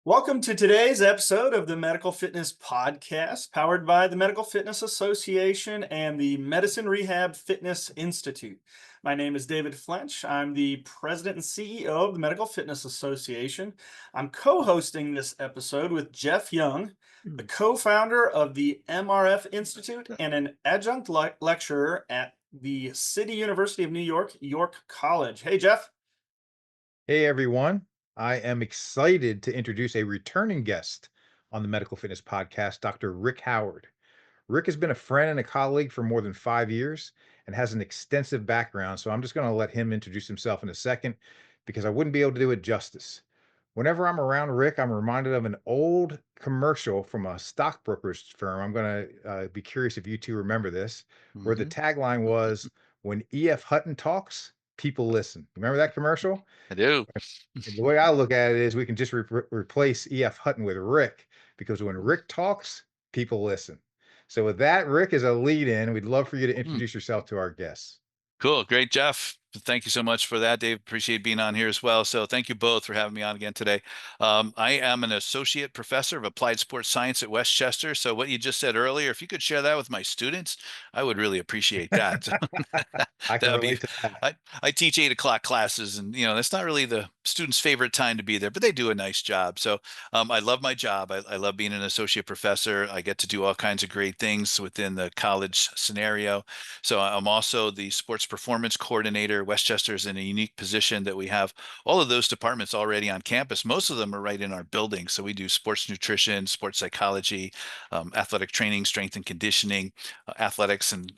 Welcome to today's episode of the Medical Fitness Podcast, powered by the Medical Fitness Association and the Medicine Rehab Fitness Institute. My name is David Flench. I'm the president and CEO of the Medical Fitness Association. I'm co-hosting this episode with Jeff Young, the co-founder of the MRF Institute and an adjunct lecturer at the City University of New York, York College. Hey, Jeff. Hey everyone, I am excited to introduce a returning guest on the Medical Fitness Podcast, Dr. Rick Howard. Rick has been a friend and a colleague for more than 5 years and has an extensive background, so I'm just going to let him introduce himself in a second because I wouldn't be able to do it justice. Whenever I'm around Rick, I'm reminded of an old commercial from a stockbroker's firm. I'm going to be curious if you two remember this, where the Mhm. tagline was, "When E.F. Hutton talks, people listen." Remember that commercial? I do. The way I look at it is we can just replace E.F. Hutton with Rick because when Rick talks, people listen. So with that, Rick, is a lead in, we'd love for you to Mm, introduce yourself to our guests. cool. Great, Jeff. Thank you so much for that, Dave. Appreciate being on here as well. So thank you both for having me on again today. I am an associate professor of applied sports science at Westchester. So what you just said earlier, if you could share that with my students, I would really appreciate that. I can That would be, relate to that. I teach 8 o'clock classes and, that's not really the students' favorite time to be there, but they do a nice job. So I love my job. I love being an associate professor. I get to do all kinds of great things within the college scenario. So I'm also the sports performance coordinator. Westchester is in a unique position that we have all of those departments already on campus. Most of them are right in our building. So we do sports nutrition, sports psychology, athletic training, strength and conditioning, athletics, and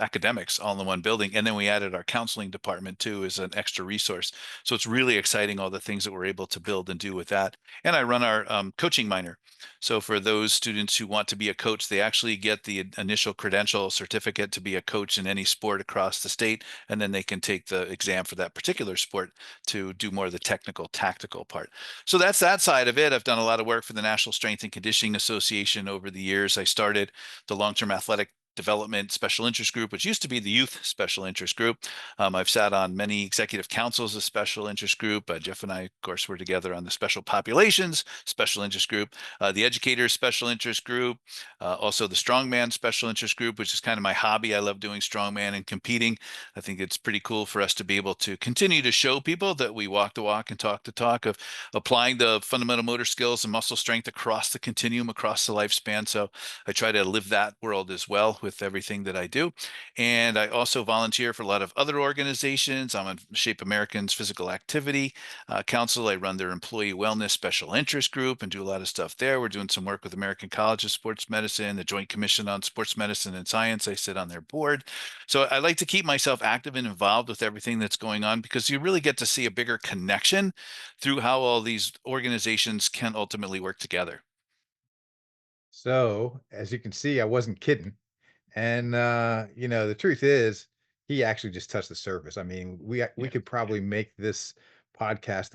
academics all in one building. And then we added our counseling department too as an extra resource. So it's really exciting all the things that we're able to build and do with that. And I run our coaching minor. So for those students who want to be a coach, they actually get the initial credential certificate to be a coach in any sport across the state, and then they can take the exam for that particular sport to do more of the technical, tactical part. So that's that side of it. I've done a lot of work for the National Strength and Conditioning Association over the years. I started the long-term athletic development special interest group, which used to be the youth special interest group. I've sat on many executive councils of special interest group. Jeff and I, of course, were together on the special populations special interest group, the educators special interest group, also the strongman special interest group, which is kind of my hobby. I love doing strongman and competing. I think it's pretty cool for us to be able to continue to show people that we walk the walk and talk the talk of applying the fundamental motor skills and muscle strength across the continuum, across the lifespan. So I try to live that world as well with everything that I do. And I also volunteer for a lot of other organizations. I'm on Shape Americans Physical Activity Council. I run their employee wellness special interest group and do a lot of stuff there. We're doing some work with American College of Sports Medicine, the Joint Commission on Sports Medicine and Science. I sit on their board. So I like to keep myself active and involved with everything that's going on because you really get to see a bigger connection through how all these organizations can ultimately work together. So as you can see, I wasn't kidding. And the truth is, he actually just touched the surface. I mean, we Yeah. could probably make this podcast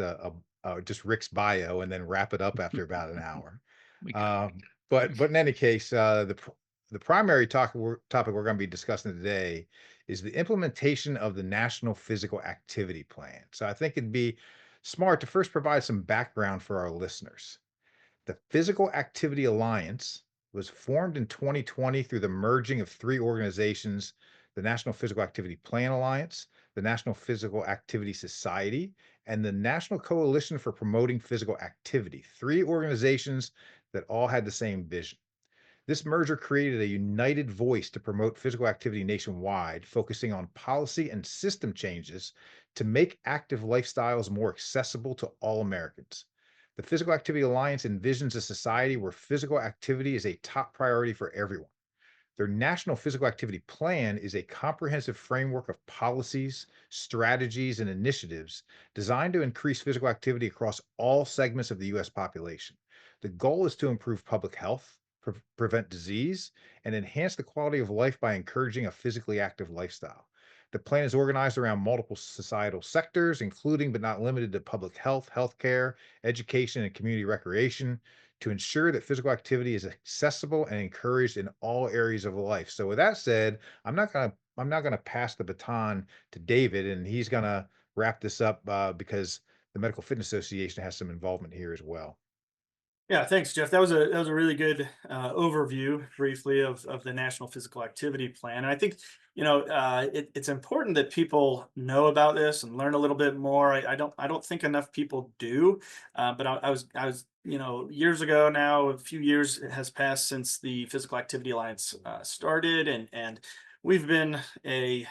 just Rick's bio and then wrap it up after about an hour. We could. But in any case, the primary topic we're going to be discussing today is the implementation of the National Physical Activity Plan. So I think it'd be smart to first provide some background for our listeners. The Physical Activity Alliance was formed in 2020 through the merging of three organizations: the National Physical Activity Plan Alliance, the National Physical Activity Society, and the National Coalition for Promoting Physical Activity. Three organizations that all had the same vision. This merger created a united voice to promote physical activity nationwide, focusing on policy and system changes to make active lifestyles more accessible to all Americans. The Physical Activity Alliance envisions a society where physical activity is a top priority for everyone. Their National Physical Activity Plan is a comprehensive framework of policies, strategies, and initiatives designed to increase physical activity across all segments of the U.S. population. The goal is to improve public health, prevent disease, and enhance the quality of life by encouraging a physically active lifestyle. The plan is organized around multiple societal sectors, including but not limited to public health, healthcare, education, and community recreation, to ensure that physical activity is accessible and encouraged in all areas of life. So with that said, I'm not gonna pass the baton to David, and he's gonna wrap this up because the Medical Fitness Association has some involvement here as well. Yeah, thanks, Jeff. That was a really good overview, briefly, of the National Physical Activity Plan. And I think it's important that people know about this and learn a little bit more. I don't think enough people do. But I was years ago now, a few years has passed since the Physical Activity Alliance started, and we've been a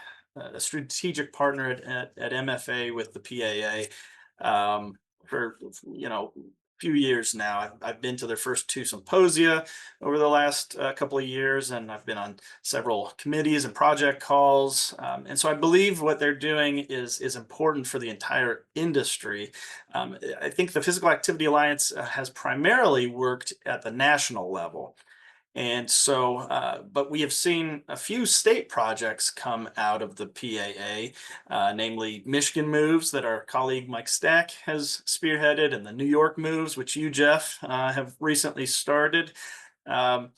strategic partner at MFA with the PAA for few years now. I've been to their first two symposia over the last couple of years, and I've been on several committees and project calls. And so I believe what they're doing is important for the entire industry. I think the Physical Activity Alliance has primarily worked at the national level. And so, but we have seen a few state projects come out of the PAA, namely Michigan Moves that our colleague Mike Stack has spearheaded, and the New York Moves, which you, Jeff, have recently started. Um,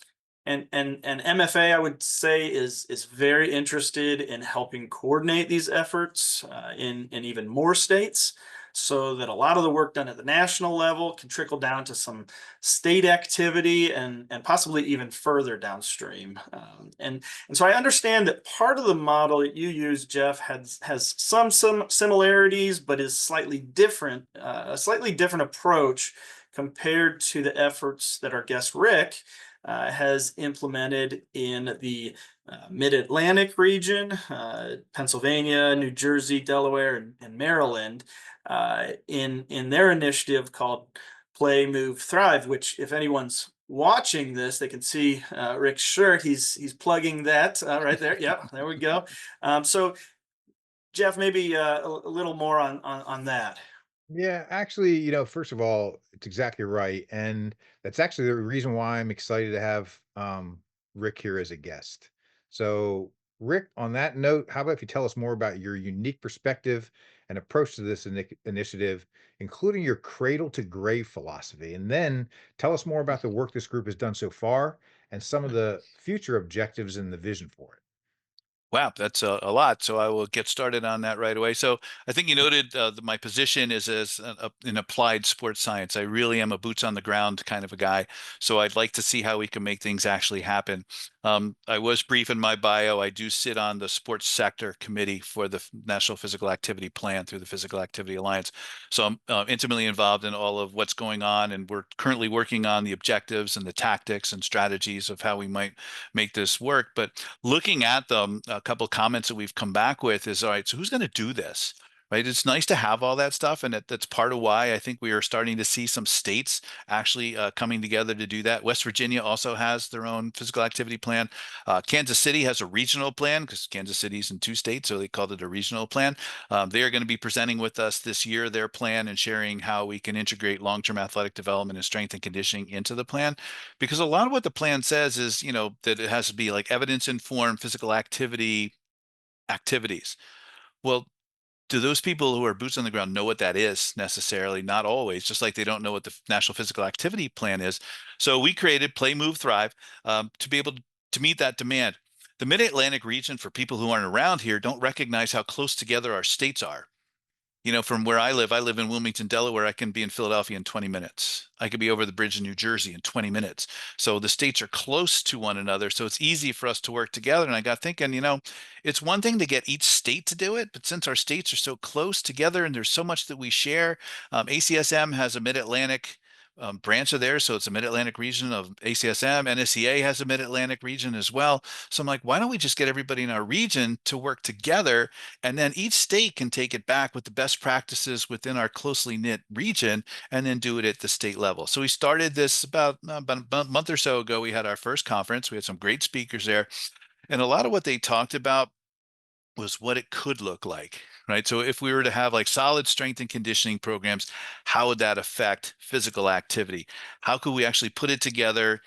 and MFA, I would say, is very interested in helping coordinate these efforts in even more states, so that a lot of the work done at the national level can trickle down to some state activity and possibly even further downstream. And so I understand that part of the model that you use, Jeff, has some similarities, but is slightly different, a slightly different approach compared to the efforts that our guest Rick has implemented in the Mid-Atlantic region, Pennsylvania, New Jersey, Delaware, and Maryland, in their initiative called Play, Move, Thrive. Which, if anyone's watching this, they can see Rick's shirt. He's plugging that right there. Yep, there we go. So, Jeff, maybe a little more on that. Yeah, actually, first of all, it's exactly right. And that's actually the reason why I'm excited to have Rick here as a guest. So, Rick, on that note, how about if you tell us more about your unique perspective and approach to this initiative, including your cradle to grave philosophy? And then tell us more about the work this group has done so far and some of the future objectives and the vision for it. Wow, that's a lot. So I will get started on that right away. So I think you noted my position is as in applied sports science. I really am a boots on the ground kind of a guy. So I'd like to see how we can make things actually happen. I was brief in my bio. I do sit on the sports sector committee for the National Physical Activity Plan through the Physical Activity Alliance. So I'm intimately involved in all of what's going on, and we're currently working on the objectives and the tactics and strategies of how we might make this work. But looking at them, a couple of comments that we've come back with is, all right, so who's going to do this? Right. It's nice to have all that stuff. And that's part of why I think we are starting to see some states actually coming together to do that. West Virginia also has their own physical activity plan. Kansas City has a regional plan because Kansas City's in two states, so they called it a regional plan. They are going to be presenting with us this year their plan and sharing how we can integrate long-term athletic development and strength and conditioning into the plan. Because a lot of what the plan says is, that it has to be like evidence-informed physical activities. Well, do those people who are boots on the ground know what that is necessarily? Not always, just like they don't know what the National Physical Activity Plan is. So we created Play, Move, Thrive to be able to meet that demand. The Mid-Atlantic region, for people who aren't around here, don't recognize how close together our states are. From where I live in Wilmington, Delaware. I can be in Philadelphia in 20 minutes. I could be over the bridge in New Jersey in 20 minutes. So the states are close to one another. So it's easy for us to work together. And I got thinking, it's one thing to get each state to do it, but since our states are so close together and there's so much that we share, ACSM has a Mid-Atlantic branch of theirs. So it's a Mid-Atlantic region of ACSM. NSCA has a Mid-Atlantic region as well. So I'm like, why don't we just get everybody in our region to work together? And then each state can take it back with the best practices within our closely knit region and then do it at the state level. So we started this about a month or so ago. We had our first conference. We had some great speakers there. And a lot of what they talked about was what it could look like, right? So if we were to have like solid strength and conditioning programs, how would that affect physical activity? How could we actually put it together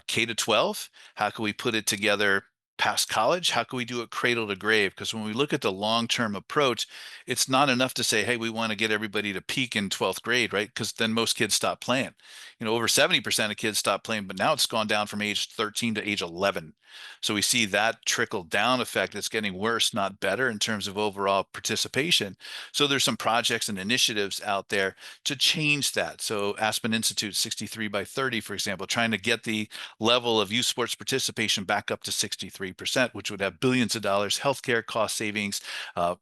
K to 12? How could we put it together past college? How can we do it cradle to grave? Because when we look at the long-term approach, it's not enough to say, hey, we want to get everybody to peak in 12th grade, right? Because then most kids stop playing. Over 70% of kids stop playing, but now it's gone down from age 13 to age 11. So we see that trickle down effect. It's getting worse, not better in terms of overall participation. So there's some projects and initiatives out there to change that. So Aspen Institute 63 by 30, for example, trying to get the level of youth sports participation back up to 63%, which would have billions of dollars, healthcare cost savings,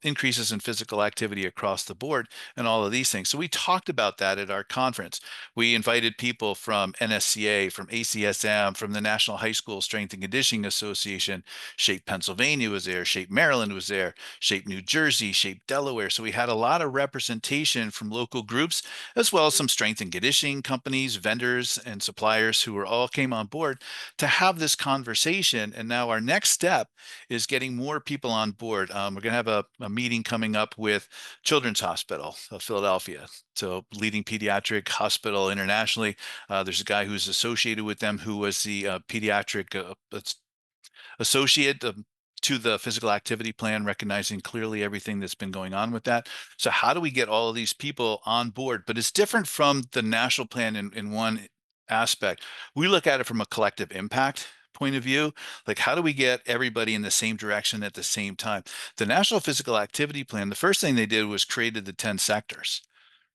increases in physical activity across the board, and all of these things. So we talked about that at our conference. We invited people from NSCA, from ACSM, from the National High School Strength and Conditioning Association. Shape Pennsylvania was there, Shape Maryland was there, Shape New Jersey, Shape Delaware. So we had a lot of representation from local groups, as well as some strength and conditioning companies, vendors, and suppliers who all came on board to have this conversation. And now our next step is getting more people on board. We're going to have a meeting coming up with Children's Hospital of Philadelphia, so leading pediatric hospital internationally. There's a guy who's associated with them who was the pediatric associate to the physical activity plan, recognizing clearly everything that's been going on with that. So how do we get all of these people on board? But it's different from the national plan in one aspect. We look at it from a collective impact point of view. Like, how do we get everybody in the same direction at the same time? The National Physical Activity Plan, the first thing they did was created the 10 sectors.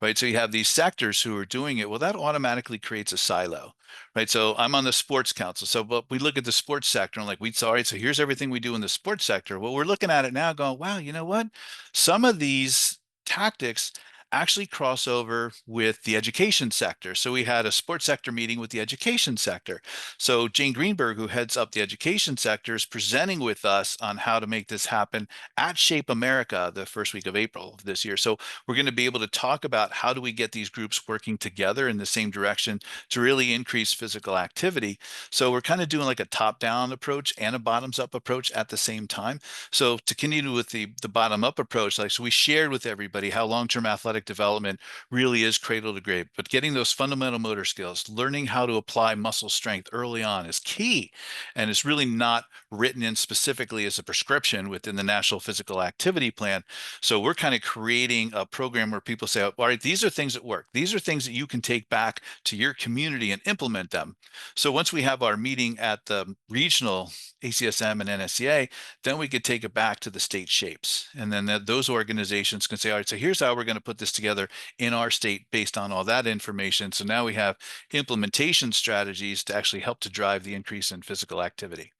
Right. So you have these sectors who are doing it. Well, that automatically creates a silo. Right. So I'm on the sports council. So, but we look at the sports sector and like, all right, so here's everything we do in the sports sector. Well, we're looking at it now going, wow, you know what? Some of these tactics actually cross over with the education sector. So we had a sports sector meeting with the education sector. So Jane Greenberg, who heads up the education sector, is presenting with us on how to make this happen at Shape America the first week of April of this year. So we're going to be able to talk about how do we get these groups working together in the same direction to really increase physical activity. So we're kind of doing like a top-down approach and a bottoms-up approach at the same time. So to continue with the bottom-up approach, like, so we shared with everybody how long-term athletic development really is cradle to grave, but getting those fundamental motor skills, learning how to apply muscle strength early on is key. And it's really not written in specifically as a prescription within the National Physical Activity Plan. So we're kind of creating a program where people say, all right, these are things that work. These are things that you can take back to your community and implement them. So once we have our meeting at the regional ACSM and NSCA, then we could take it back to the state shapes. And then those organizations can say, all right, so here's how we're going to put this together in our state based on all that information. So now we have implementation strategies to actually help to drive the increase in physical activity.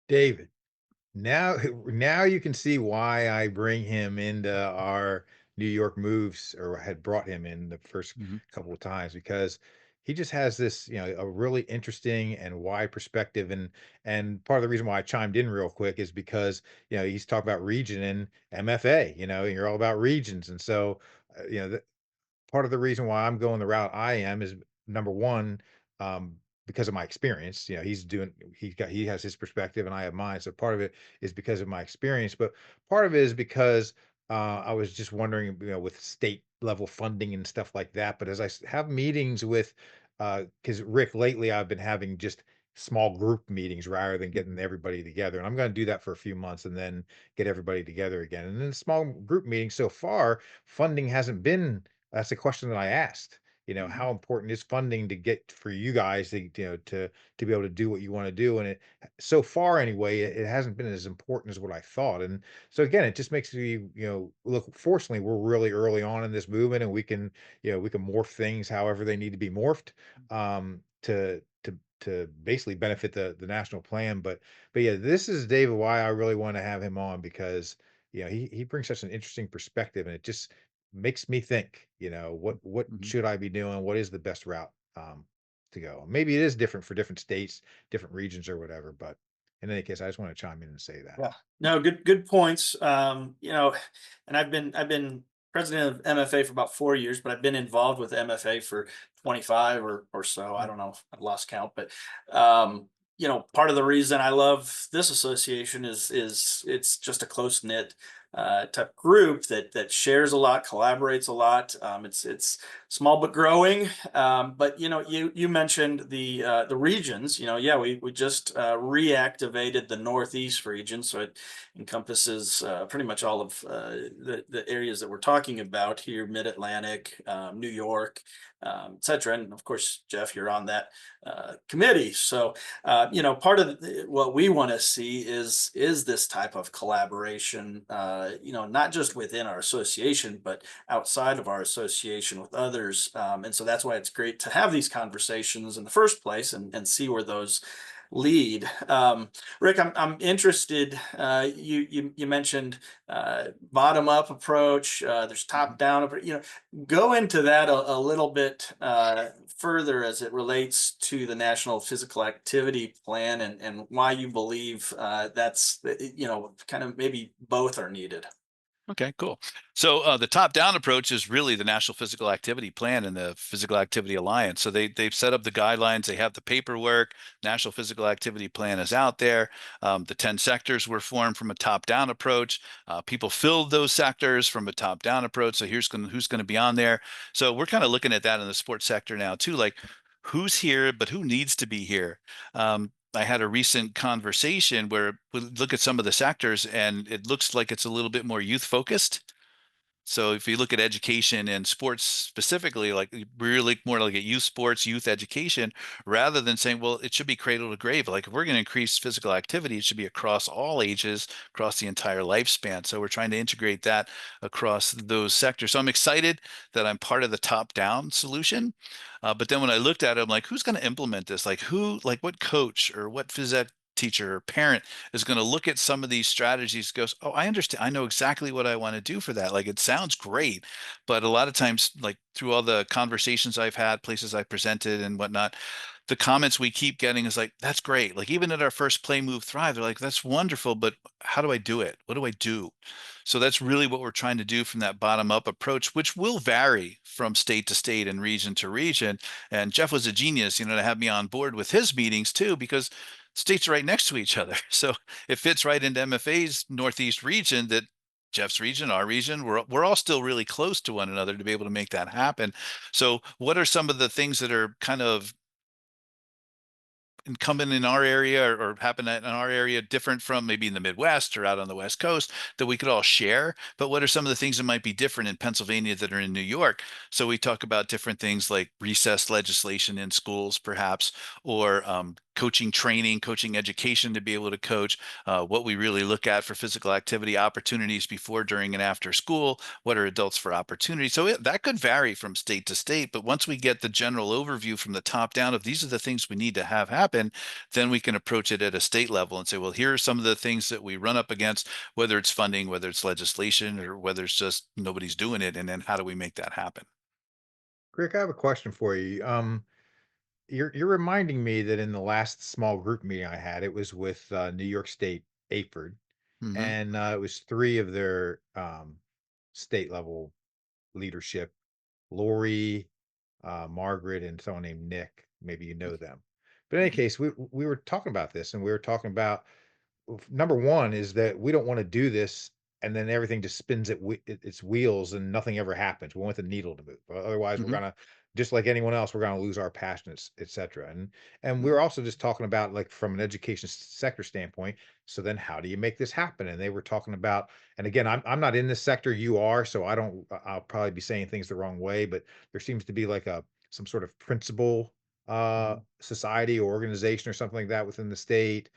David, now now you can see why I bring him into our New York moves, or had brought him in the first Mhm. couple of times, because he just has this, a really interesting and wide perspective. And part of the reason why I chimed in real quick is because, he's talking about region and MFA, you're all about regions. And so, part of the reason why I'm going the route I am is, number one, because of my experience. He has his perspective and I have mine. So part of it is because of my experience, but part of it is because I was just wondering, with state level funding and stuff like that. But as have meetings with, because Rick, lately I've been having just small group meetings rather than getting everybody together. And I'm going to do that for a few months and then get everybody together again. And in small group meetings so far, funding hasn't been, that's a question that I asked. How important is funding to get for you guys to, to be able to do what you want to do? And so far anyway, it hasn't been as important as what I thought. And so again, it just makes me, look, fortunately, we're really early on in this movement, and we can morph things however they need to be morphed, to basically benefit the national plan. But yeah, this is David, why I really want to have him on, because he brings such an interesting perspective, and it just makes me think, what Mhm. should I be doing? What is the best route to go? Maybe it is different for different states, different regions, or whatever. But in any case, I just want to chime in and say that. Yeah. No, good points. And I've been president of MFA for about 4 years, but I've been involved with MFA for 25 or so. I don't know. I've lost count, but part of the reason I love this association is it's just a close knit type group that shares a lot, collaborates a lot. It's small but growing. But you mentioned the regions. Yeah, we just reactivated the Northeast region, so it encompasses pretty much all of the areas that we're talking about here: Mid Atlantic, New York, etc. And of course, Jeff, you're on that committee. So part of what we want to see is this type of collaboration. Not just within our association, but outside of our association with others. And so that's why it's great to have these conversations in the first place and see where those lead. Rick, I'm interested. You mentioned bottom up approach. There's top down. Go into that a little bit further as it relates to the National Physical Activity Plan and why you believe that's kind of maybe both are needed. Okay, cool. So the top-down approach is really the National Physical Activity Plan and the Physical Activity Alliance. So they've set up the guidelines. They have the paperwork. National Physical Activity Plan is out there. The 10 sectors were formed from a top-down approach. People filled those sectors from a top-down approach. So who's going to be on there. So we're kind of looking at that in the sports sector now too, like who's here, but who needs to be here. I had a recent conversation where we look at some of the sectors and it looks like it's a little bit more youth focused. So if you look at education and sports specifically, like really more like at youth sports, youth education, rather than saying, well, it should be cradle to grave. Like if we're going to increase physical activity, it should be across all ages, across the entire lifespan. So we're trying to integrate that across those sectors. So I'm excited that I'm part of the top-down solution. But then when I looked at it, I'm like, who's going to implement this? Like what coach or what phys ed teacher or parent is going to look at some of these strategies, goes, oh, I understand, I know exactly what I want to do for that. Like it sounds great, but a lot of times, like through all the conversations I've had, places I presented and whatnot, the comments we keep getting is like, that's great. Like even at our first Play Move Thrive, they're like, that's wonderful, but how do I do it? What do I do? So that's really what we're trying to do from that bottom up approach, which will vary from state to state and region to region. And Jeff was a genius, to have me on board with his meetings too, because states are right next to each other. So it fits right into MFA's Northeast region, that Jeff's region, our region, we're all still really close to one another to be able to make that happen. So what are some of the things that are kind of incumbent in our area or happen in our area different from maybe in the Midwest or out on the West Coast that we could all share? But what are some of the things that might be different in Pennsylvania that are in New York? So we talk about different things like recess legislation in schools, perhaps, or coaching training, coaching education to be able to coach, what we really look at for physical activity opportunities before, during, and after school, what are adults for opportunity. So that could vary from state to state, but once we get the general overview from the top down of these are the things we need to have happen, then we can approach it at a state level and say, well, here are some of the things that we run up against, whether it's funding, whether it's legislation, or whether it's just nobody's doing it, and then how do we make that happen? Rick, I have a question for you. You're reminding me that in the last small group meeting I had, it was with New York State AFERD, Hmm. and it was three of their state level leadership, Lori, Margaret, and someone named Nick. Maybe you know them. But in any case, we were talking about this, and we were talking about number one is that we don't want to do this and then everything just spins its wheels and nothing ever happens. We want the needle to move. Otherwise, we're Hmm. gonna, just like anyone else, we're gonna lose our passions, etc. And we Hmm. were also just talking about, like, from an education sector standpoint. So then, how do you make this happen? And they were talking about, and again, I'm not in this sector. You are, so I don't. I'll probably be saying things the wrong way, but there seems to be like a some sort of principal society or organization or something like that within the state,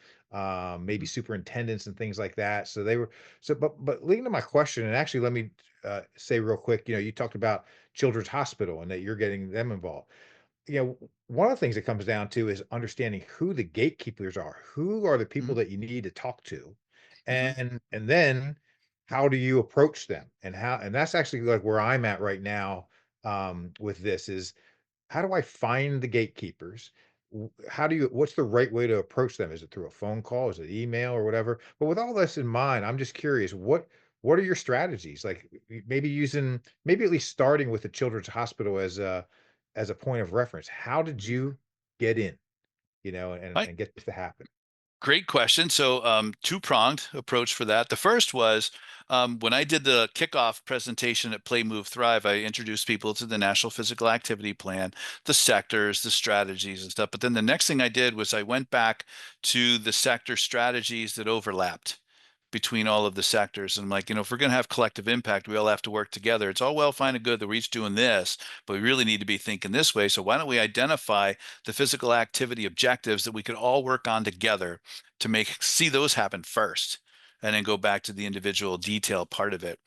maybe superintendents and things like that. So they were, but leading to my question, and actually let me say real quick, you talked about Children's Hospital and that you're getting them involved. One of the things it comes down to is understanding who the gatekeepers are, who are the Hmm. people that you need to talk to, Hmm. and then how do you approach them, and that's actually like where I'm at right now, with this is, how do I find the gatekeepers? What's the right way to approach them? Is it through a phone call? Is it email or whatever? But with all this in mind, I'm just curious, what are your strategies? Like, maybe at least starting with the Children's Hospital as a point of reference. How did you get in, and I get this to happen? Great question. So, two-pronged approach for that. The first was when I did the kickoff presentation at Play, Move, Thrive, I introduced people to the National Physical Activity Plan, the sectors, the strategies and stuff. But then the next thing I did was I went back to the sector strategies that overlapped between all of the sectors. And I'm like, if we're going to have collective impact, we all have to work together. It's all well, fine, and good that we're each doing this, but we really need to be thinking this way. So why don't we identify the physical activity objectives that we could all work on together to see those happen first, and then go back to the individual detail part of it.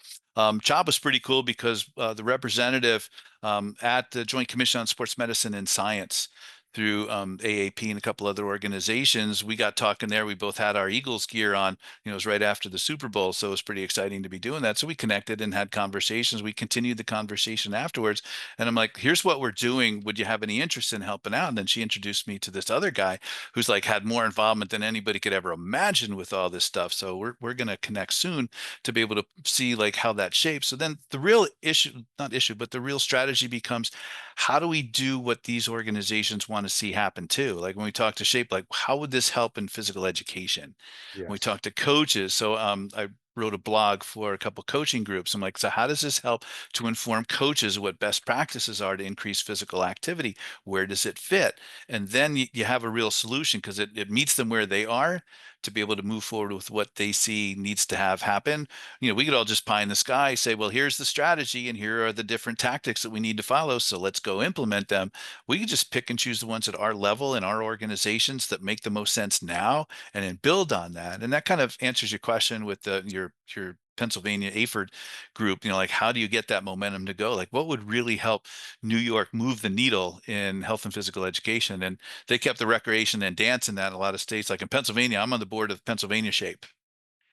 CHOP was pretty cool because the representative at the Joint Commission on Sports Medicine and Science through AAP and a couple other organizations, we got talking there. We both had our Eagles gear on. It was right after the Super Bowl, so it was pretty exciting to be doing that. So we connected and had conversations. We continued the conversation afterwards, and I'm like, "Here's what we're doing. Would you have any interest in helping out?" And then she introduced me to this other guy who's like had more involvement than anybody could ever imagine with all this stuff. So we're gonna connect soon to be able to see like how that shapes. So then the real issue, not issue, but the real strategy becomes, how do we do what these organizations want to see happen too? Like when we talk to Shape, like how would this help in physical education? When we Yes. talk to coaches, so I wrote a blog for a couple coaching groups. I'm like, so how does this help to inform coaches what best practices are to increase physical activity? Where does it fit? And then you have a real solution because it meets them where they are to be able to move forward with what they see needs to have happen. We could all just pie in the sky, say, well, here's the strategy and here are the different tactics that we need to follow. So let's go implement them. We could just pick and choose the ones at our level in our organizations that make the most sense now and then build on that. And that kind of answers your question with your Pennsylvania AFERD group, like how do you get that momentum to go? Like what would really help New York move the needle in health and physical education? And they kept the recreation and dance in that in a lot of states. Like in Pennsylvania, I'm on the board of Pennsylvania Shape.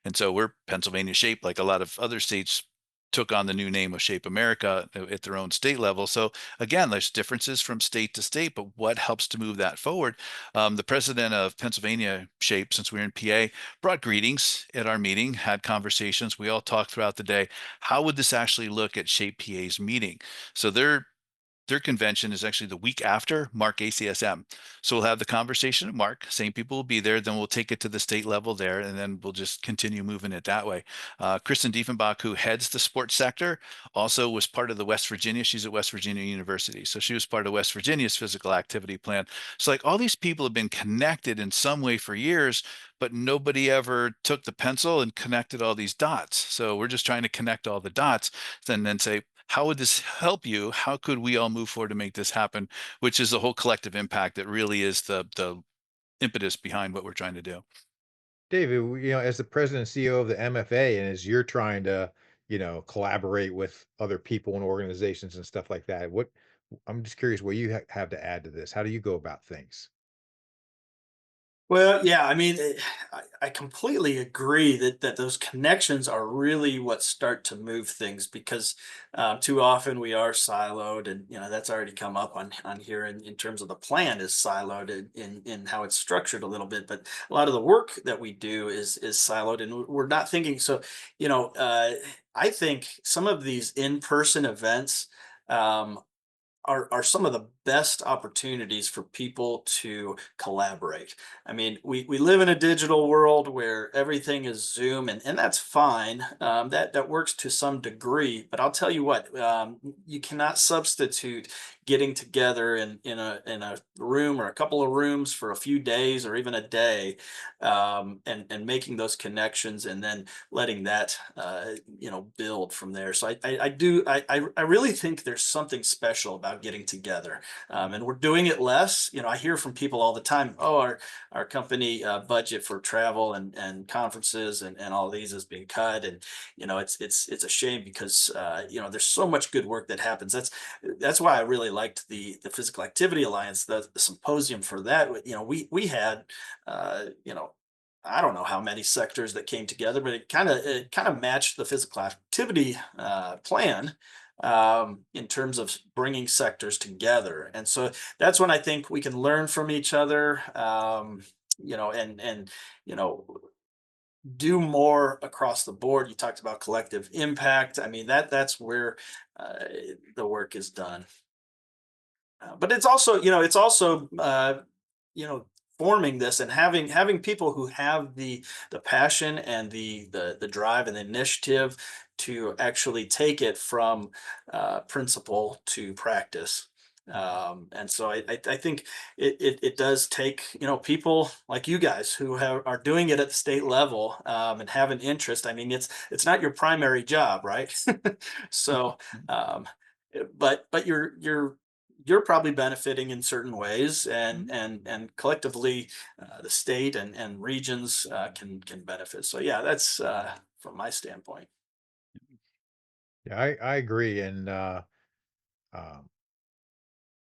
And so we're Pennsylvania Shape, like a lot of other states took on the new name of Shape America at their own state level. So again, there's differences from state to state, but what helps to move that forward? The president of Pennsylvania Shape, since we're in PA, brought greetings at our meeting, had conversations. We all talked throughout the day. How would this actually look at Shape PA's meeting? So their convention is actually the week after Mark ACSM. So we'll have the conversation at Mark. Same people will be there. Then we'll take it to the state level there, and then we'll just continue moving it that way. Kristen Diefenbach, who heads the sports sector, also was part of the West Virginia. She's at West Virginia University. So she was part of West Virginia's physical activity plan. So like all these people have been connected in some way for years, but nobody ever took the pencil and connected all these dots. So we're just trying to connect all the dots and then say, how would this help you? How could we all move forward to make this happen? Which is the whole collective impact that really is the impetus behind what we're trying to do. David, as the president and CEO of the MFA, and as you're trying to, collaborate with other people and organizations and stuff like that, I'm just curious what you have to add to this. How do you go about things? Well, yeah, I mean, I completely agree that those connections are really what start to move things because too often we are siloed, and that's already come up on here in terms of the plan is siloed in how it's structured a little bit, but a lot of the work that we do is siloed, and we're not thinking. So, I think some of these in-person events. Um, are some of the best opportunities for people to collaborate. I mean, we live in a digital world where everything is Zoom, and that's fine. That works to some degree, but I'll tell you what, you cannot substitute getting together in a room or a couple of rooms for a few days or even a day, and making those connections and then letting that build from there. So I really think there's something special about getting together, and we're doing it less. I hear from people all the time, oh, our company budget for travel and conferences and all these has been cut, and it's a shame because there's so much good work that happens. That's why I really liked the Physical Activity Alliance, the symposium for that. We had I don't know how many sectors that came together, but it kind of matched the physical activity plan, in terms of bringing sectors together. And so that's when I think we can learn from each other, and do more across the board. You talked about collective impact. I mean that's where uh, the work is done. But it's also, you know, forming this and having people who have the passion and the drive and the initiative to actually take it from principle to practice. And so I think it does take, people like you guys who are doing it at the state level, and have an interest. I mean, it's not your primary job, right? So, um, but you're probably benefiting in certain ways, and Mhm. and collectively, the state and regions can benefit. So yeah, that's from my standpoint. Yeah, I agree. And um,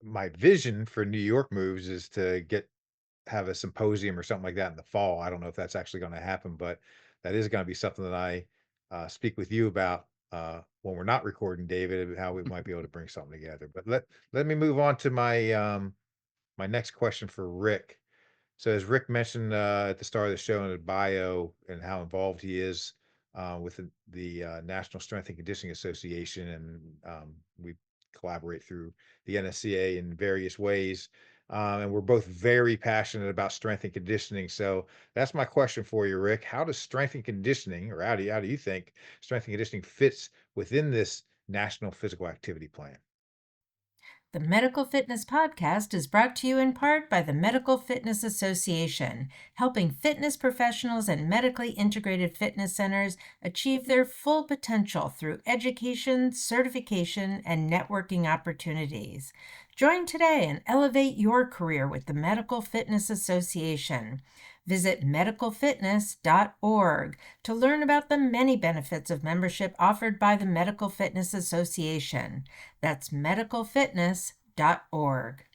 my vision for New York moves is to have a symposium or something like that in the fall. I don't know if that's actually going to happen, but that is going to be something that I speak with you about when we're not recording, David, how we might be able to bring something together. But let me move on to my next question for Rick. So as Rick mentioned at the start of the show in the bio and how involved he is with the National Strength and Conditioning Association, and we collaborate through the NSCA in various ways. And we're both very passionate about strength and conditioning. So that's my question for you, Rick. How does strength and conditioning, or how do you think strength and conditioning fits within this National Physical Activity Plan? The Medical Fitness Podcast is brought to you in part by the Medical Fitness Association, helping fitness professionals and medically integrated fitness centers achieve their full potential through education, certification, and networking opportunities. Join today and elevate your career with the Medical Fitness Association. Visit medicalfitness.org to learn about the many benefits of membership offered by the Medical Fitness Association. That's medicalfitness.org.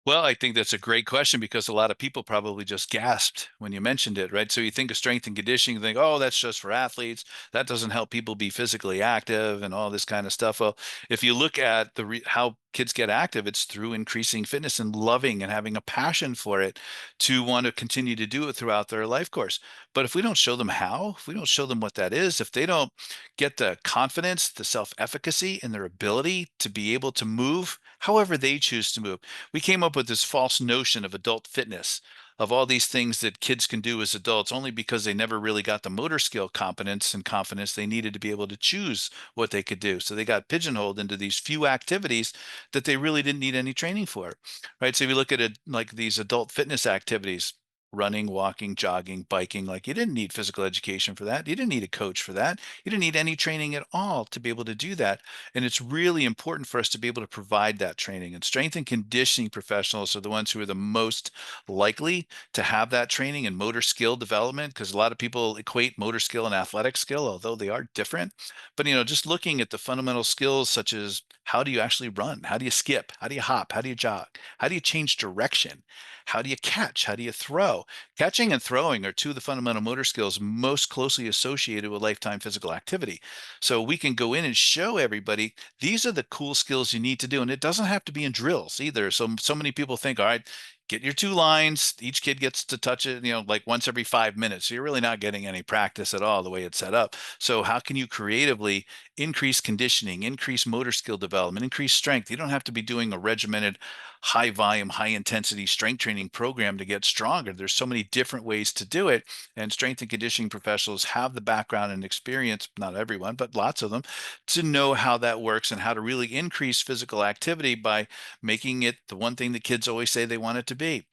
Well, I think that's a great question because a lot of people probably just gasped when you mentioned it, right? So you think of strength and conditioning, you think, oh, that's just for athletes. That doesn't help people be physically active and all this kind of stuff. Well, if you look at how kids get active, it's through increasing fitness and loving and having a passion for it to want to continue to do it throughout their life course. But if we don't show them how, if we don't show them what that is, if they don't get the confidence, the self-efficacy, and their ability to be able to move however they choose to move, we came up with this false notion of adult fitness, of all these things that kids can do as adults only because they never really got the motor skill competence and confidence they needed to be able to choose what they could do. So they got pigeonholed into these few activities that they really didn't need any training for, right? So if you look at it like these adult fitness activities, running, walking, jogging, biking, like you didn't need physical education for that. You didn't need a coach for that. You didn't need any training at all to be able to do that. And it's really important for us to be able to provide that training. And strength and conditioning professionals are the ones who are the most likely to have that training and motor skill development, because a lot of people equate motor skill and athletic skill, although they are different. But just looking at the fundamental skills such as how do you actually run? How do you skip? How do you hop? How do you jog? How do you change direction? How do you catch? How do you throw? Catching and throwing are two of the fundamental motor skills most closely associated with lifetime physical activity. So we can go in and show everybody these are the cool skills you need to do. And it doesn't have to be in drills either. So many people think, all right, get your two lines. Each kid gets to touch it, like once every 5 minutes. So you're really not getting any practice at all the way it's set up. So how can you creatively increase conditioning, increase motor skill development, increase strength? You don't have to be doing a regimented, high volume, high intensity strength training program to get stronger. There's so many different ways to do it. And strength and conditioning professionals have the background and experience, not everyone, but lots of them, to know how that works and how to really increase physical activity by making it the one thing that kids always say they want it to be: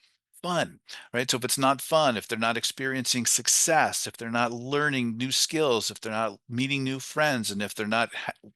fun, right? So if it's not fun, if they're not experiencing success, if they're not learning new skills, if they're not meeting new friends, and if they're not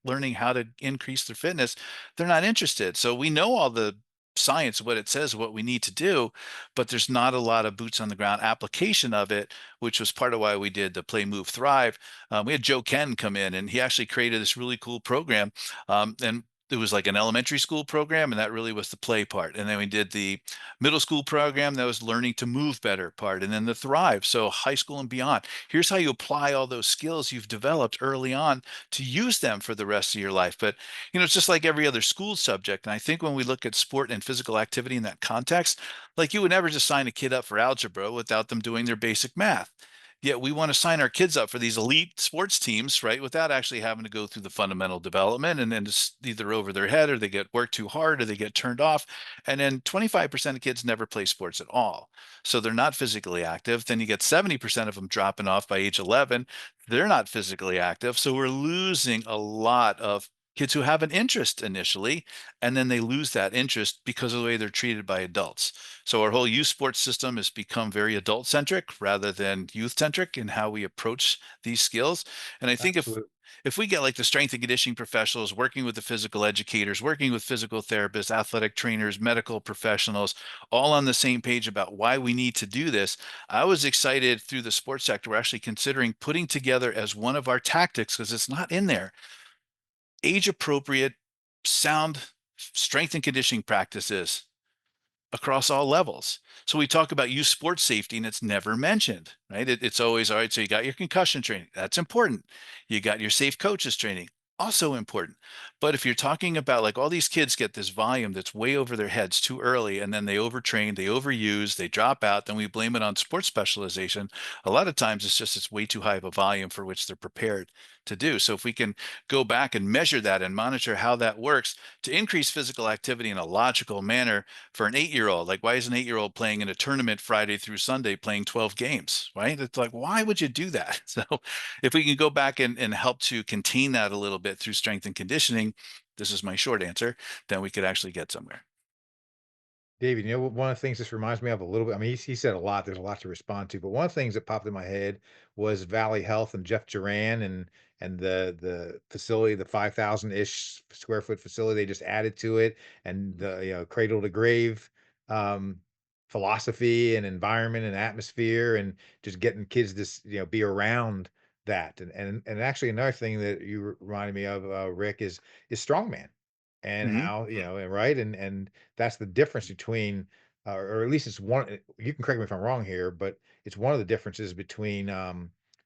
learning how to increase their fitness, they're not interested. So we know all the science, what it says, what we need to do, but there's not a lot of boots on the ground application of it, which was part of why we did the Play, Move, Thrive. We had Joe Ken come in, and he actually created this really cool program. And it was like an elementary school program, and that really was the play part. And then we did the middle school program, that was learning to move better part, and then the Thrive, so high school and beyond. Here's how you apply all those skills you've developed early on to use them for the rest of your life. But it's just like every other school subject. And I think when we look at sport and physical activity in that context, like you would never just sign a kid up for algebra without them doing their basic math. Yet we want to sign our kids up for these elite sports teams, right? Without actually having to go through the fundamental development, and then it's either over their head or they get worked too hard or they get turned off. And then 25% of kids never play sports at all. So they're not physically active. Then you get 70% of them dropping off by age 11. They're not physically active. So we're losing a lot of kids who have an interest initially, and then they lose that interest because of the way they're treated by adults. So our whole youth sports system has become very adult centric rather than youth centric in how we approach these skills. And I think Absolutely. if we get like the strength and conditioning professionals working with the physical educators, working with physical therapists, athletic trainers, medical professionals, all on the same page about why we need to do this, I was excited through the sports sector. We're actually considering putting together as one of our tactics, because it's not in there, age appropriate, sound strength and conditioning practices across all levels. So we talk about youth sports safety and it's never mentioned, right? It's always, all right, so you got your concussion training. That's important. You got your safe coaches training. Also important. But if you're talking about like all these kids get this volume that's way over their heads too early, and then they overtrain, they overuse, they drop out, then we blame it on sports specialization. A lot of times it's way too high of a volume for which they're prepared to do. So if we can go back and measure that and monitor how that works to increase physical activity in a logical manner for an 8-year-old. Like, why is an 8-year-old playing in a tournament Friday through Sunday playing 12 games, right? It's like, why would you do that? So if we can go back and help to contain that a little bit through strength and conditioning, this is my short answer, then we could actually get somewhere. David, you know what, one of the things this reminds me of a little bit, I mean, he said a lot, there's a lot to respond to, but one of the things that popped in my head was Valley Health and Jeff Duran and the facility, the 5,000-ish square foot facility they just added to it, and the, you know, cradle to grave um philosophy and environment and atmosphere, and just getting kids to you know, be around that. And actually another thing that you reminded me of, Rick, is strongman, and Hmm. how, you know, and right, and that's the difference between, or at least it's one. You can correct me if I'm wrong here, but it's one of the differences between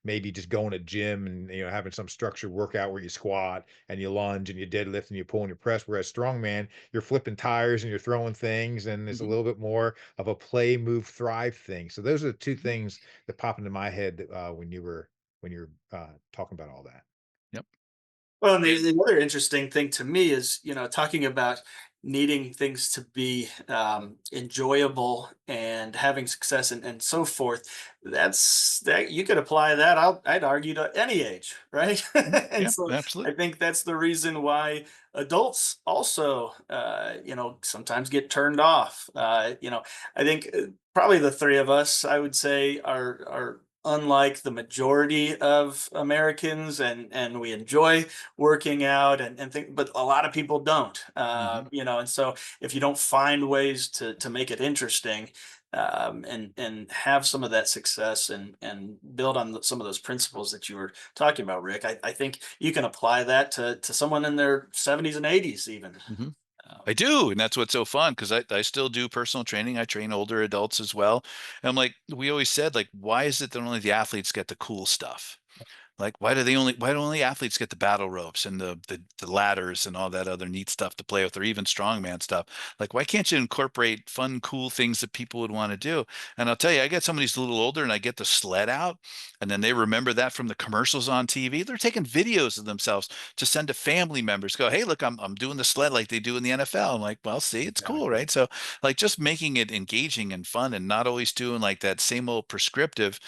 maybe just going to gym and, you know, having some structured workout where you squat and you lunge and you deadlift and you pull and you press. Whereas strongman, you're flipping tires and you're throwing things, and it's a Hmm. little bit more of a play, move, thrive thing. So those are the two things that pop into my head when you're talking about all that. Yep. Well, and the other interesting thing to me is, talking about needing things to be enjoyable and having success and so forth. That you could apply that. I'd argue to any age, right? And Yeah, so I absolutely. think that's the reason why adults also, sometimes get turned off. I think probably the three of us, I would say, are unlike the majority of Americans, and we enjoy working out and think, but a lot of people don't, Hmm. and so if you don't find ways to make it interesting, and have some of that success and build on some of those principles that you were talking about, Rick, I think you can apply that to someone in their 70s and 80s even. Hmm. um, I do, and that's what's so fun because I still do personal training. I train older adults as well. And I'm like, we always said, like, why is it that only the athletes get the cool stuff? Like, why do only athletes get the battle ropes and the ladders and all that other neat stuff to play with, or even strongman stuff? Like, why can't you incorporate fun, cool things that people would want to do? And I'll tell you, I get somebody who's a little older and I get the sled out, and then they remember that from the commercials on TV. They're taking videos of themselves to send to family members. Go, hey, look, I'm doing the sled like they do in the NFL. I'm like, well, see, it's cool, Exactly. right? So, like, just making it engaging and fun, and not always doing like that same old prescriptive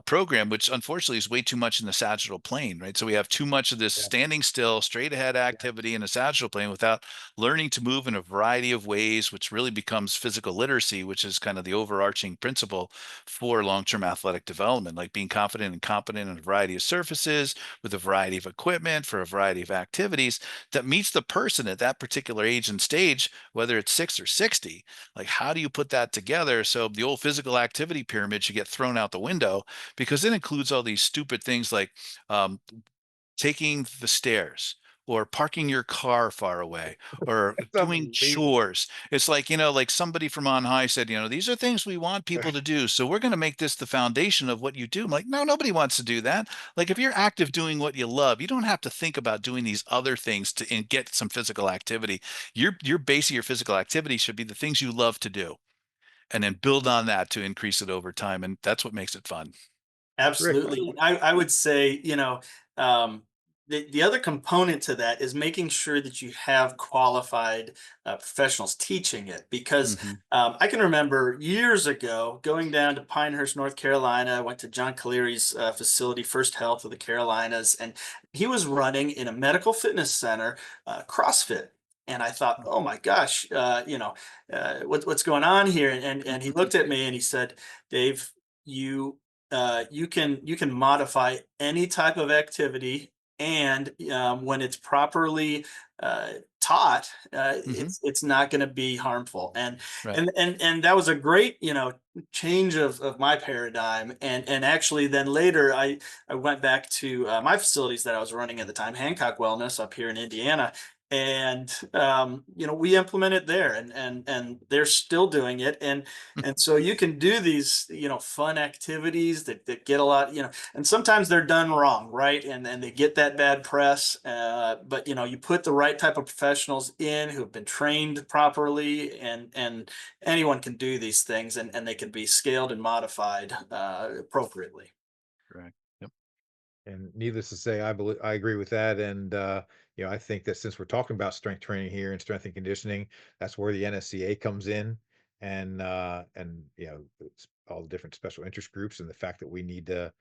program, which unfortunately is way too much in the sagittal plane, right? So we have too much of this Yeah. standing still, straight ahead Yeah. activity in the sagittal plane without learning to move in a variety of ways, which really becomes physical literacy, which is kind of the overarching principle for long-term athletic development, like being confident and competent in a variety of surfaces with a variety of equipment for a variety of activities that meets the person at that particular age and stage, whether it's 6 or 60. Like, how do you put that together so the old physical activity pyramid should get thrown out the window, because it includes all these stupid things like um, taking the stairs or parking your car far away or It's doing unbelievable. chores. It's like, like somebody from on high said, these are things we want people to do. So we're going to make this the foundation of what you do. I'm like, no, nobody wants to do that. Like, if you're active doing what you love, you don't have to think about doing these other things to and get some physical activity. Your base of your physical activity should be the things you love to do, and then build on that to increase it over time. And that's what makes it fun. Rick. Absolutely. And I would say, um, the other component to that is making sure that you have qualified professionals teaching it. Because Hmm. I can remember years ago going down to Pinehurst, North Carolina. I went to John Cleary's facility, First Health of the Carolinas, and he was running in a medical fitness center, CrossFit. And I thought, oh my gosh, what's going on here? And he looked at me and he said, Dave, you you can modify any type of activity, and when it's properly uh, taught, Hmm. it's not going to be harmful. And Right. and that was a great change of my paradigm. And actually, then later I went back to my facilities that I was running at the time, Hancock Wellness up here in Indiana. And we implement it there, and they're still doing it. And so you can do these, fun activities that get a lot, and sometimes they're done wrong, right? And they get that bad press. But you put the right type of professionals in who've been trained properly, and anyone can do these things, and they can be scaled and modified appropriately. Correct. Yep. And needless to say, I agree with that. And I think that since we're talking about strength training here and strength and conditioning, that's where the NSCA comes in, and it's all the different special interest groups, and the fact that we need to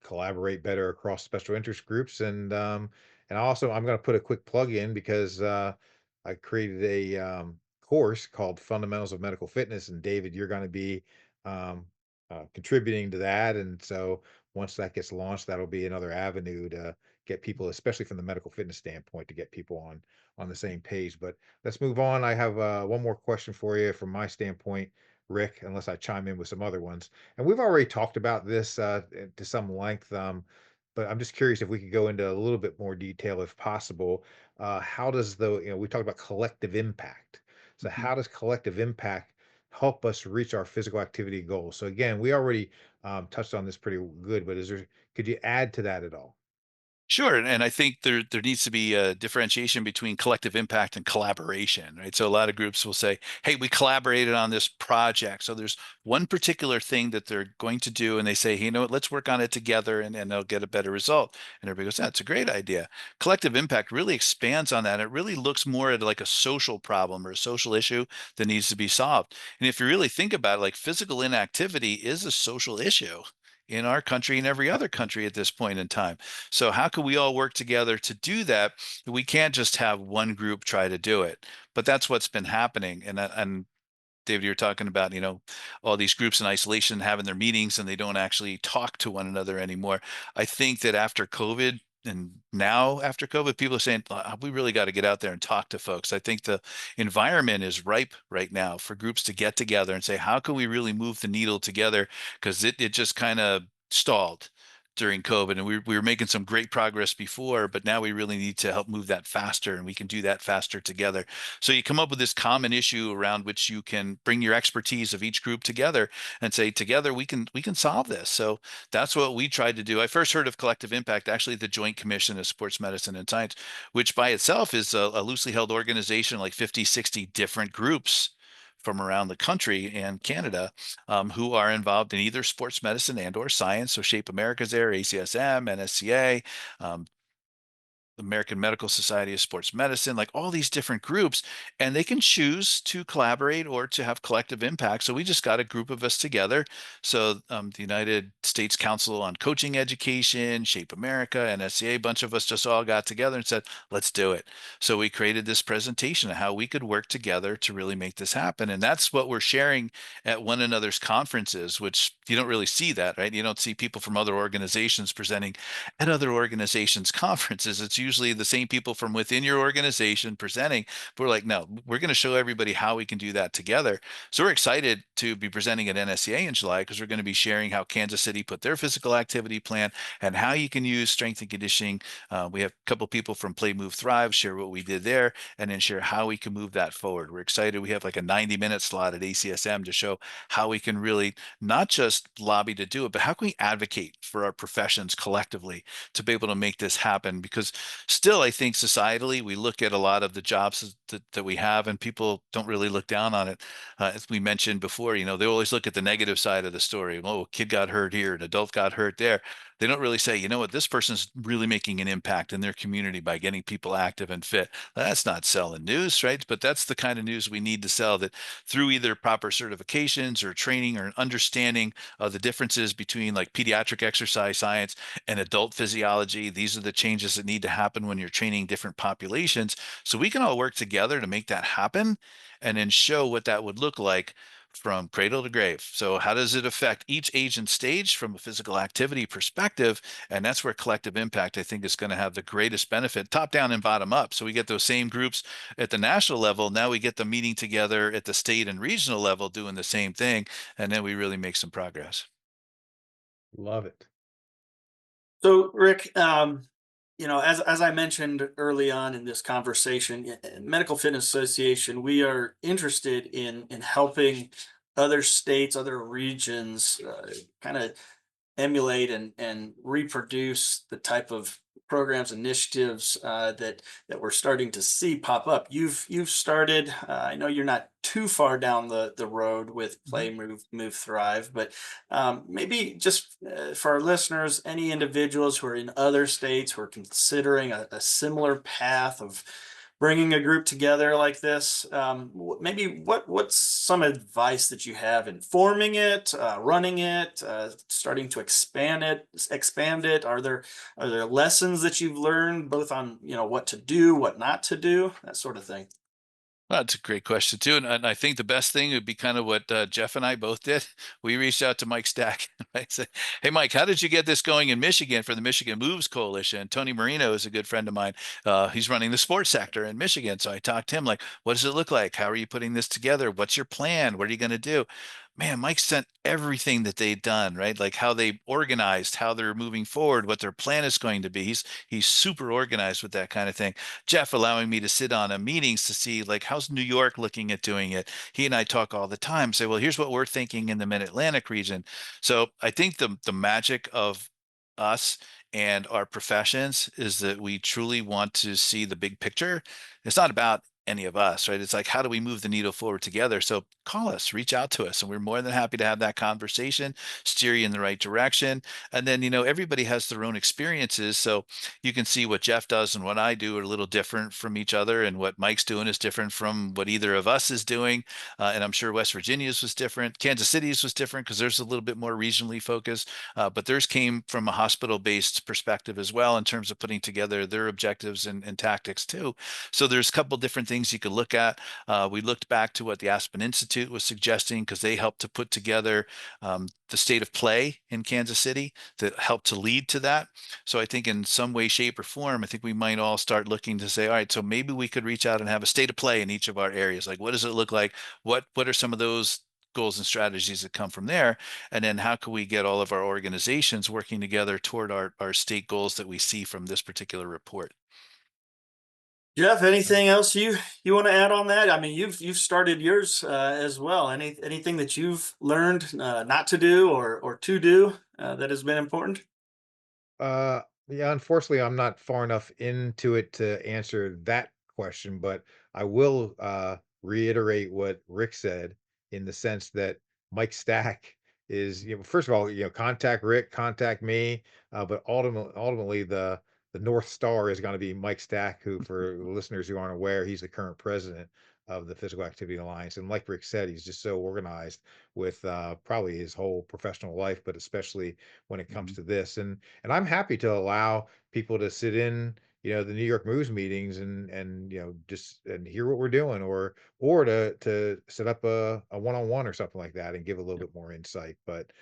collaborate better across special interest groups. And also I'm going to put a quick plug in because I created a course called Fundamentals of Medical Fitness, and David, you're going to be um, contributing to that. And so once that gets launched, that'll be another avenue to get people, especially from the medical fitness standpoint, to get people on the same page. But let's move on. I have one more question for you from my standpoint, Rick, unless I chime in with some other ones. And we've already talked about this to some length, but I'm just curious if we could go into a little bit more detail, if possible. How does we talked about collective impact. So Mhm. how does collective impact help us reach our physical activity goals? So again, we already touched on this pretty good, but could you add to that at all? Sure, and I think there needs to be a differentiation between collective impact and collaboration, right? So a lot of groups will say, "Hey, we collaborated on this project." So there's one particular thing that they're going to do, and they say, "Hey, you know what? Let's work on it together, and they'll get a better result." And everybody goes, "That's a great idea." Collective impact really expands on that. It really looks more at like a social problem or a social issue that needs to be solved. And if you really think about it, like physical inactivity is a social issue in our country and every other country at this point in time. So how can we all work together to do that? We can't just have one group try to do it, but that's what's been happening. And David, you're talking about, all these groups in isolation having their meetings and they don't actually talk to one another anymore. I think that after COVID and now after COVID, people are saying, we really got to get out there and talk to folks. I think the environment is ripe right now for groups to get together and say, how can we really move the needle together? Because it just kind of stalled during COVID, and we were making some great progress before, but now we really need to help move that faster, and we can do that faster together. So you come up with this common issue around which you can bring your expertise of each group together and say, together we can solve this. So that's what we tried to do. I first heard of collective impact actually at the Joint Commission of Sports Medicine and Science, which by itself is a loosely held organization, like 50, 60 different groups from around the country and Canada, who are involved in either sports medicine and or science. So Shape America's there, ACSM, NSCA, um, American Medical Society of Sports Medicine, like all these different groups, and they can choose to collaborate or to have collective impact. So we just got a group of us together. So the United States Council on Coaching Education, Shape America, NSCA, a bunch of us just all got together and said, let's do it. So we created this presentation of how we could work together to really make this happen. And that's what we're sharing at one another's conferences, which you don't really see that, right? You don't see people from other organizations presenting at other organizations' conferences. It's usually the same people from within your organization presenting. But we're like, no, we're going to show everybody how we can do that together. So we're excited to be presenting at NSCA in July because we're going to be sharing how Kansas City put their physical activity plan and how you can use strength and conditioning. We have a couple people from Play Move Thrive share what we did there and then share how we can move that forward. We're excited. We have like a 90-minute slot at ACSM to show how we can really not just lobby to do it, but how can we advocate for our professions collectively to be able to make this happen? Because still, I think societally, we look at a lot of the jobs that we have, and people don't really look down on it. As we mentioned before, they always look at the negative side of the story. Oh, a kid got hurt here, an adult got hurt there. They don't really say, you know what, this person's really making an impact in their community by getting people active and fit. That's not selling news, right? But that's the kind of news we need to sell, that through either proper certifications or training or an understanding of the differences between like pediatric exercise science and adult physiology. These are the changes that need to happen when you're training different populations. So we can all work together to make that happen and then show what that would look like from cradle to grave. So how does it affect each age and stage from a physical activity perspective? And that's where collective impact, I think, is going to have the greatest benefit, top down and bottom up. So we get those same groups at the national level. Now we get them meeting together at the state and regional level doing the same thing. And then we really make some progress. Love it. So, Rick, as I mentioned early on in this conversation, Medical Fitness Association, we are interested in helping other states, other regions, kind of emulate and reproduce the type of programs, initiatives that we're starting to see pop up. You've started. I know you're not too far down the road with Play, Move, Thrive, but maybe just for our listeners, any individuals who are in other states who are considering a similar path of bringing a group together like this, maybe what's some advice that you have in forming it, running it, starting to expand it? Are there lessons that you've learned both on what to do, what not to do, that sort of thing? Well, that's a great question too, and I think the best thing would be kind of what Jeff and I both did. We reached out to Mike Stack. I said, "Hey, Mike, how did you get this going in Michigan for the Michigan Moves Coalition?" Tony Marino is a good friend of mine. He's running the sports sector in Michigan, so I talked to him like, "What does it look like? How are you putting this together? What's your plan? What are you going to do?" Man, Mike sent everything that they'd done, right? Like how they organized, how they're moving forward, what their plan is going to be. He's super organized with that kind of thing. Jeff allowing me to sit on meetings to see like how's New York looking at doing it. He and I talk all the time, say, well, here's what we're thinking in the Mid-Atlantic region. So I think the magic of us and our professions is that we truly want to see the big picture. It's not about any of us, right? It's like, how do we move the needle forward together? So call us, reach out to us, and we're more than happy to have that conversation, steer you in the right direction. And then, everybody has their own experiences. So you can see what Jeff does and what I do are a little different from each other, and what Mike's doing is different from what either of us is doing. And I'm sure West Virginia's was different. Kansas City's was different because there's a little bit more regionally focused, but theirs came from a hospital-based perspective as well in terms of putting together their objectives and tactics too. So there's a couple different things you could look at. We looked back to what the Aspen Institute was suggesting because they helped to put together the state of play in Kansas City that helped to lead to that. So I think in some way, shape, or form, I think we might all start looking to say, all right, so maybe we could reach out and have a state of play in each of our areas. Like, what does it look like? What are some of those goals and strategies that come from there? And then how can we get all of our organizations working together toward our state goals that we see from this particular report? Jeff, anything else you want to add on that? I mean, you've started yours as well. Anything that you've learned not to do or to do that has been important? Yeah, unfortunately, I'm not far enough into it to answer that question, but I will reiterate what Rick said in the sense that Mike Stack is, first of all, contact Rick, contact me, but ultimately, the North Star is going to be Mike Stack, who, for listeners who aren't aware, he's the current president of the Physical Activity Alliance. And like Rick said, he's just so organized with probably his whole professional life, but especially when it comes Mhm. to this. And I'm happy to allow people to sit in, the New York Moves meetings and just and hear what we're doing, or to set up a one-on-one or something like that and give a little bit more insight. But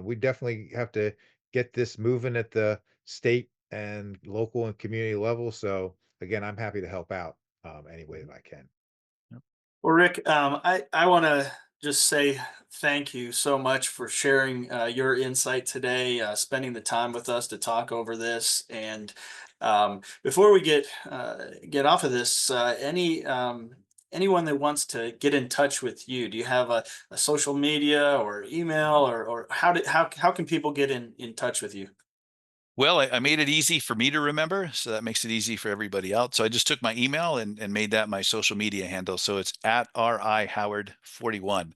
we definitely have to get this moving at the state and local and community level. So again, I'm happy to help out any way that I can. Yep. Well, Rick, I want to just say thank you so much for sharing your insight today, spending the time with us to talk over this. And before we get off of this, anyone that wants to get in touch with you, do you have a social media or email, or how can people get in touch with you? Well, I made it easy for me to remember, so that makes it easy for everybody else. So I just took my email and made that my social media handle. So it's at RIHoward41.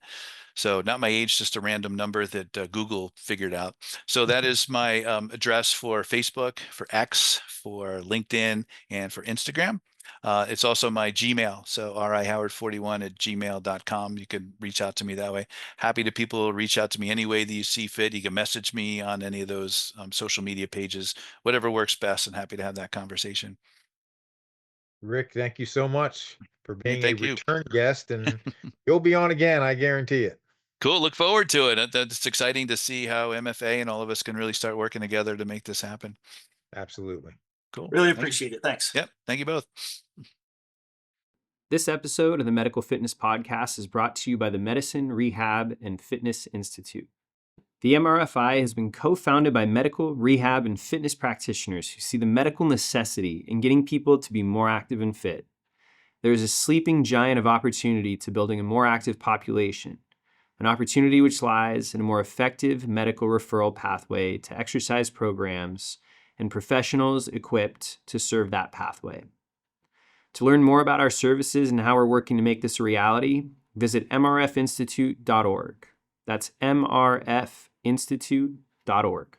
So not my age, just a random number that Google figured out. So that is my address for Facebook, for X, for LinkedIn, and for Instagram. It's also my Gmail. So rihoward41@gmail.com. You can reach out to me that way. Happy to people reach out to me any way that you see fit. You can message me on any of those social media pages, whatever works best, and happy to have that conversation. Rick, thank you so much for Hey, being a thank you. return guest, and you'll be on again, I guarantee it. Cool. Look forward to it. It's exciting to see how MFA and all of us can really start working together to make this happen. Absolutely. Cool. Really Thank you. appreciate it. Thanks. Yep. Thank you both. This episode of the Medical Fitness Podcast is brought to you by the Medicine, Rehab, and Fitness Institute. The MRFI has been co-founded by medical, rehab, and fitness practitioners who see the medical necessity in getting people to be more active and fit. There is a sleeping giant of opportunity to building a more active population, an opportunity which lies in a more effective medical referral pathway to exercise programs and professionals equipped to serve that pathway. To learn more about our services and how we're working to make this a reality, visit mrfinstitute.org. That's mrfinstitute.org.